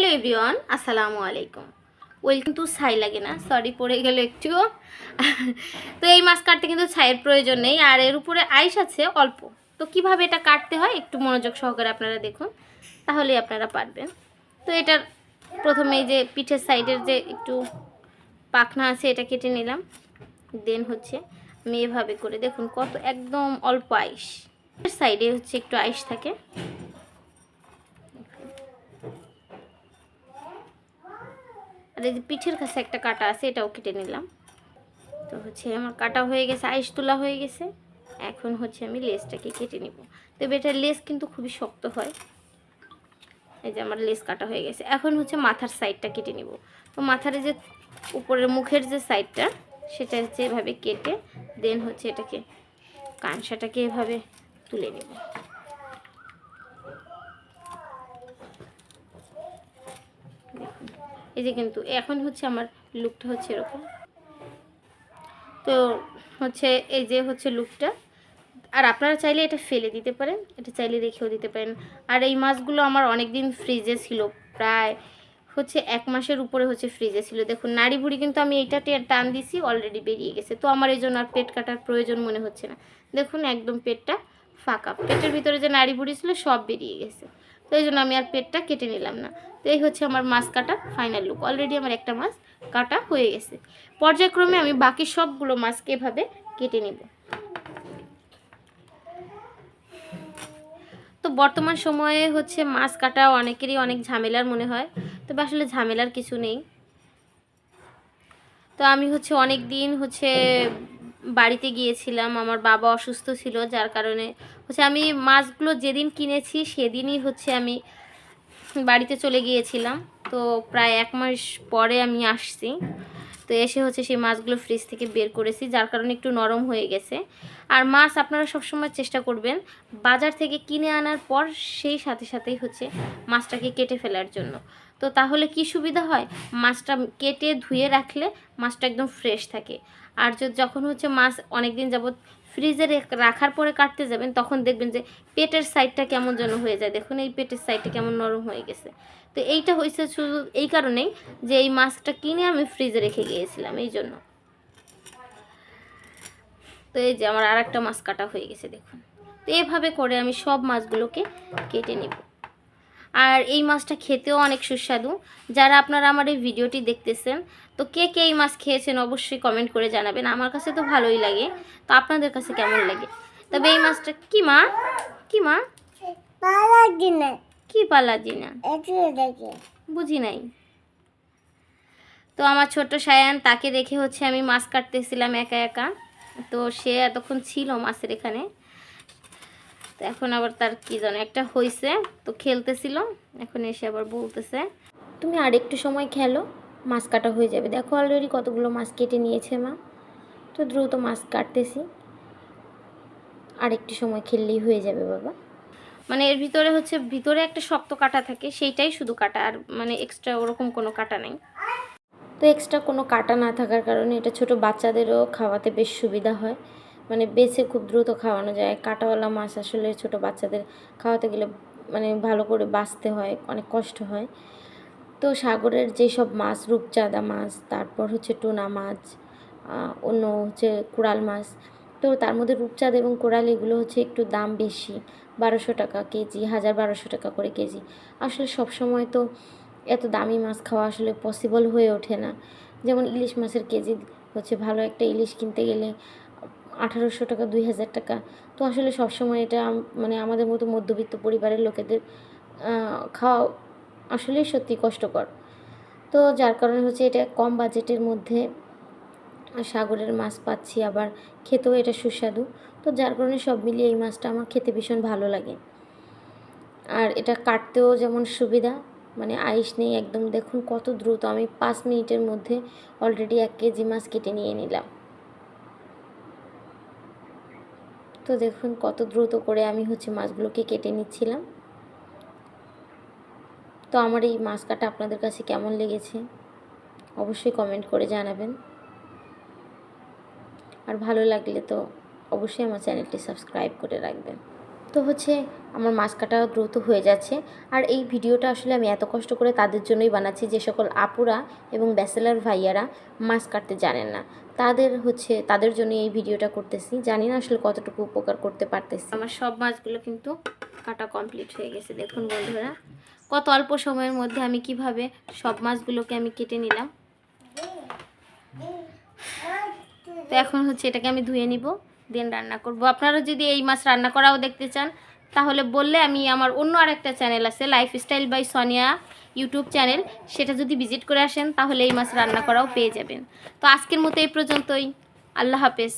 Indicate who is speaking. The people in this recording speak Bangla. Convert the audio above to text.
Speaker 1: হ্যালো এভরিওয়ান, আসসালামু আলাইকুম। ওয়েলকাম টু ছাই লাগে না, সরি পড়ে গেল একটু। তো এই মাছ কাটতে কিন্তু ছাইয়ের প্রয়োজন নেই, আর এর উপরে আইস আছে অল্প। তো কিভাবে এটা কাটতে হয় একটু মনোযোগ সহকারে আপনারা দেখুন, তাহলেই আপনারা পারবেন। তো এটার প্রথমে এই যে পিঠের সাইডের যে একটু পাখনা আছে এটা কেটে নিলাম। দেন হচ্ছে আমি এভাবে করে দেখুন কত একদম অল্প আইস, সাইডে হচ্ছে একটু আইস থাকে। আর এই যে পিঠের কাছে একটা কাটা আছে, এটাও কেটে নিলাম। তো হচ্ছে আমার কাটা হয়ে গেছে, আইস তোলা হয়ে গেছে। এখন হচ্ছে আমি লেসটাকে কেটে নিব। তবে এটার লেস কিন্তু খুবই শক্ত হয়। এই যে আমার লেস কাটা হয়ে গেছে। এখন হচ্ছে মাথার সাইডটা কেটে নিব। তো মাথার যে উপরের মুখের যে সাইডটা, সেটা হচ্ছে এভাবে কেটে দেন হচ্ছে এটাকে কাঁসাটাকে এভাবে তুলে নেব। এই যে কিন্তু এখন হচ্ছে আমার লুকটা হচ্ছে এরকম। তো হচ্ছে এই যে হচ্ছে লুকটা। আর আপনারা চাইলে এটা ফেলে দিতে পারেন, এটা চাইলে রেখেও দিতে পারেন। আর এই মাছগুলো আমার অনেক দিন ফ্রিজে ছিল, প্রায় হচ্ছে 1 মাসের উপরে হচ্ছে ফ্রিজে ছিল। দেখুন নাড়ি ভুড়ি কিন্তু আমি এইটা টান দিছি, অলরেডি বেরিয়ে গেছে। তো আমার এই জন্য আর পেট কাটার প্রয়োজন মনে হচ্ছে না। দেখুন একদম পেটটা ফাঁকা, পেটের ভিতরে যে নাড়ি ভুড়ি ছিল সব বেরিয়ে গেছে। তো এই জন্য আমি আর পেটটা কেটে নিলাম না। তো এই হচ্ছে আমার মাছ কাটার ফাইনাল লুক। অলরেডি আমার একটা মাছ কাটা হয়ে গেছে। পর্যায়ক্রমে আমি বাকি সবগুলো মাছকে এভাবে কেটে নেব। তো বর্তমান সময়ে হচ্ছে মাছ কাটা অনেকেরই অনেক ঝামেলার মনে হয়, তবে আসলে ঝামেলার কিছু নেই। তো আমি হচ্ছে অনেক দিন হচ্ছে বাড়িতে গিয়েছিলাম, আমার বাবা অসুস্থ ছিল, যার কারণে হচ্ছে আমি মাছগুলো যেদিন কিনেছি সেদিনই হচ্ছে আমি বাড়িতে চলে গিয়েছিলাম। তো প্রায় 1 মাস পরে আমি আসছি। তো এসে হচ্ছে সেই মাছগুলো ফ্রিজ থেকে বের করেছি, যার কারণে একটু নরম হয়ে গেছে। আর মাছ আপনারা সবসময় চেষ্টা করবেন বাজার থেকে কিনে আনার পর সেই সাথে সাথেই হচ্ছে মাছটাকে কেটে ফেলার জন্য। তো তাহলে কি সুবিধা হয়, মাছটা কেটে ধুয়ে রাখলে মাছটা একদম ফ্রেশ থাকে। আর যখন হচ্ছে মাছ অনেক দিন যাবত ফ্রিজে রাখার পরে কাটতে যাবেন, তখন দেখবেন যে পেটের সাইডটা কেমন যেন হয়ে যায়। দেখুন এই পেটের সাইডটা কেমন নরম হয়ে গেছে। তো এইটা হয়েছে শুধু এই কারণেই যে এই মাছটা কিনে আমি ফ্রিজে রেখে গিয়েছিলাম, এই জন্য। তো এই যে আমার আর একটা মাছ কাটা হয়ে গেছে দেখুন। তো এভাবে করে আমি সব মাছগুলোকে কেটে নেব। আর এই মাছটা খেতেও অনেক সুস্বাদু। যারা আপনারা আমার এই ভিডিওটি দেখতেছেন, তো কে কে এই মাছ খেয়েছেন অবশ্যই কমেন্ট করে জানাবেন। আমার কাছে তো ভালোই লাগে, তো আপনাদের কাছে কেমন লাগে। তবে এই মাছটা কি মা, কি মা, কি পালাজি না বুঝি নাই। তো আমার ছোট্ট সায়ান, তাকে রেখে হচ্ছে আমি মাছ কাটতেছিলাম একা একা। তো সে এতক্ষণ ছিল মাছের এখানে। তো এখন আবার তার কি জানো একটা হয়েছে, তো খেলতেছিল। এখন এসে আবার বলতেছে তুমি আর একটু সময় খেলো, মাছ কাটা হয়ে যাবে। দেখো অলরেডি কতগুলো মাছ কেটে নিয়েছে মা। তো দ্রুত মাছ কাটতেছি, আর একটু সময় খেললেই হয়ে যাবে বাবা। মানে এর ভিতরে হচ্ছে ভিতরে একটা শক্ত কাটা থাকে, সেইটাই শুধু কাটা, আর মানে এক্সট্রা ওরকম কোনো কাটা নেই। তো এক্সট্রা কোনো কাটা না থাকার কারণে এটা ছোট বাচ্চাদেরও খাওয়াতে বেশ সুবিধা হয়। মানে বেছে খুব দ্রুত খাওয়ানো যায়। কাঁটাওয়ালা মাছ আসলে ছোট বাচ্চাদের খাওয়াতে গেলে মানে ভালো করে বাছতে হয়, অনেক কষ্ট হয়। তো সাগরের যেসব মাছ, রূপচাঁদা মাছ, তারপর হচ্ছে টুনা মাছ, অন্য হচ্ছে কোরাল মাছ। তো তার মধ্যে রূপচাঁদা এবং কোরাল এগুলো হচ্ছে একটু দাম বেশি, 1200 টাকা কেজি, 1200 টাকা করে কেজি। আসলে সব সময় তো এত দামি মাছ খাওয়া আসলে পসিবল হয়ে ওঠে না। যেমন ইলিশ মাছের কেজি হচ্ছে ভালো একটা ইলিশ কিনতে গেলে 1800 টাকা, 2000 টাকা। তো আসলে সবসময় এটা মানে আমাদের মতো মধ্যবিত্ত পরিবারের লোকেদের খাওয়া আসলেই সত্যি কষ্টকর। তো যার কারণে হচ্ছে এটা কম বাজেটের মধ্যে সাগরের মাছ পাচ্ছি, আবার খেতেও এটা সুস্বাদু। তো যার কারণে সব মিলিয়ে এই মাছটা আমার খেতে ভীষণ ভালো লাগে। আর এটা কাটতেও যেমন সুবিধা, মানে আইস নেই একদম। দেখুন কত দ্রুত আমি 5 মিনিটের মধ্যে অলরেডি 1 কেজি মাছ কেটে নিয়ে নিলাম। তো দেখুন কত দ্রুত করে আমি হচ্ছে মাছগুলোকে কেটে নিচ্ছিলাম। তো আমার এই মাছ কাটা আপনাদের কাছে কেমন লেগেছে অবশ্যই কমেন্ট করে জানাবেন। আর ভালো লাগলে তো অবশ্যই আমার চ্যানেলটি সাবস্ক্রাইব করে রাখবেন। তো হচ্ছে আমার মাছ কাটা দ্রুত হয়ে যাচ্ছে। আর এই ভিডিওটা আসলে আমি এত কষ্ট করে তাদের জন্যই বানাচ্ছি যে সকল আপুরা এবং ব্যাচেলার ভাইয়ারা মাছ কাটতে জানেন না, তাদের জন্য এই ভিডিওটা করতেছি। জানি না আসলে কতটুকু উপকার করতে পারতেছি। আমার সব মাছগুলো কিন্তু কাটা কমপ্লিট হয়ে গেছে। দেখুন বন্ধুরা, কত অল্প সময়ের মধ্যে আমি কিভাবে সব মাছগুলোকে আমি কেটে নিলাম। তো এখন হচ্ছে এটাকে আমি ধুয়ে নিব, দেন রান্না করব। আপনারা যদি এই মাছ রান্না করাও দেখতে চান তাহলে বললে আমি আমার অন্য আরেকটা চ্যানেল আছে lifestyle by Sonia YouTube channel, সেটা যদি ভিজিট করে আসেন তাহলে এই মাছ রান্না করাও পেয়ে যাবেন। তো আজকের মতো এই পর্যন্তই। আল্লাহ হাফেজ।